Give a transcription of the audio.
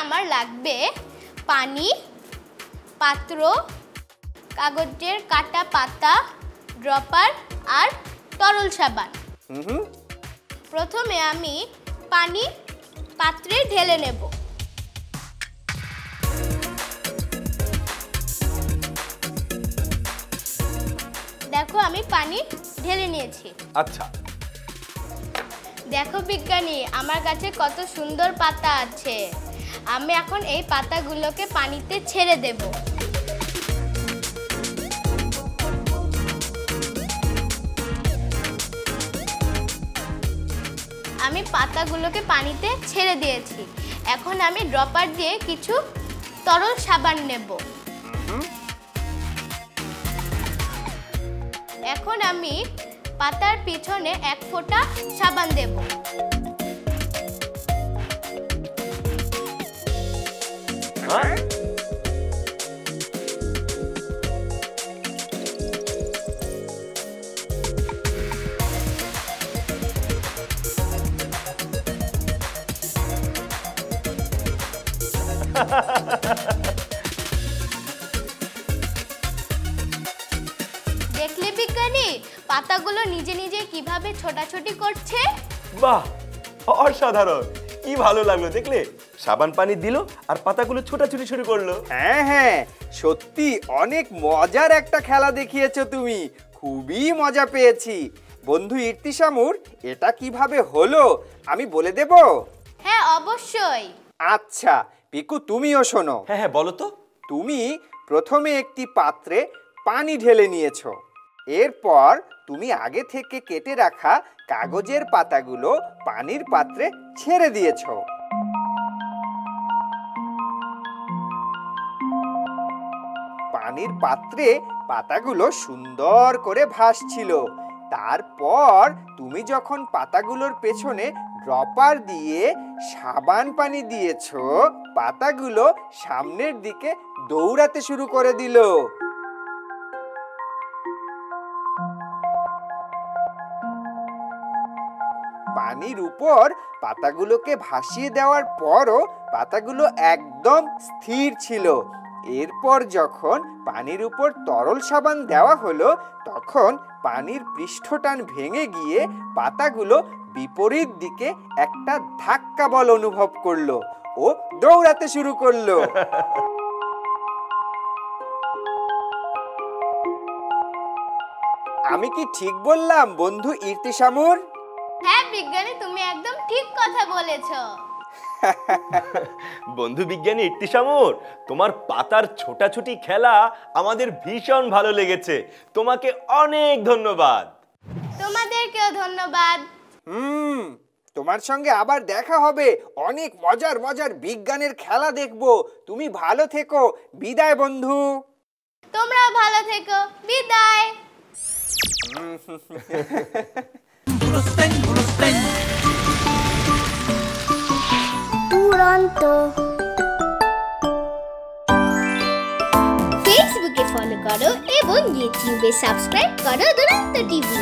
আমার লাগবে পানি, পাত্র, কাগজের কাটা পাতা, ড্রপার আর তরল সাবান। প্রথমে আমি পানি পাত্রে ঢেলে নেব। দেখো আমি পানি ঢেলে নিয়েছি। আচ্ছা, দেখো বিজ্ঞানী, আমার কাছে কত সুন্দর পাতা আছে। আমি এখন এই পাতাগুলোকে পানিতে ছেড়ে দেব। আমি পাতাগুলোকে পানিতে ছেড়ে দিয়েছি। এখন আমি ড্রপার দিয়ে কিছু তরল সাবান নেব। এখন আমি পাতার পিছনে এক ফোঁটা সাবান দেব। দেখলে বিজ্ঞানী, পাতাগুলো নিজে নিজে কিভাবে ছোটাছুটি করছে। বাহ, অসাধারণ! কি ভালো লাগলো দেখলে, সাবান পানি দিল আর পাতাগুলো ছোটাছুটি শুরু করলো। হ্যাঁ হ্যাঁ, সত্যি অনেক মজার একটা খেলা দেখিয়েছো তুমি, খুবই মজা পেয়েছি। বন্ধু ইর্তিশামুর, এটা কিভাবে হলো আমি বলে দেব? হ্যাঁ অবশ্যই। আচ্ছা পিকু, তুমিও শোনো। হ্যাঁ হ্যাঁ, বলো তো। তুমি প্রথমে একটি পাত্রে পানি ঢেলে নিয়েছো। এরপর তুমি আগে থেকে কেটে রাখা কাগজের পাতাগুলো পানির পাত্রে ছেড়ে দিয়েছো। পানির পাত্রে পাতাগুলো সুন্দর করে ভাসছিল। তারপর তুমি যখন পাতাগুলোর পেছনে ড্রপার দিয়ে সাবান পানি দিয়েছো, পাতাগুলো সামনের দিকে দৌড়াতে শুরু করে দিল। পানির উপর পাতাগুলোকে ভাসিয়ে দেওয়ার পরও পাতাগুলো একদম স্থির ছিল। এরপর যখন পানির উপর তরল সাবান দেওয়া হলো, তখন পানির পৃষ্ঠটান ভেঙে গিয়ে পাতাগুলো বিপরীত দিকে একটা ধাক্কা বল অনুভব করলো ও দৌড়াতে শুরু করলো। আমি কি ঠিক বললাম বন্ধু ইর্তিশামুর? হ্যাঁ বিজ্ঞানী, তুমি একদম ঠিক কথা বলেছো। বন্ধু বিজ্ঞানী ইর্তিশামুর, তোমার পাতার ছোটাছুটি খেলা আমাদের ভীষণ ভালো লেগেছে। তোমাকে অনেক ধন্যবাদ। তোমাদেরকেও ধন্যবাদ। তোমার সঙ্গে আবার দেখা হবে, অনেক মজার মজার বিজ্ঞানের খেলা দেখবো। তুমি ভালো থেকো, বিদায় বন্ধু। তোমরাও ভালো থেকো, বিদায়। ফেসবুকে ফলো করো এবং ইউটিউবে সাবস্ক্রাইব করো দুরন্ত টিভি।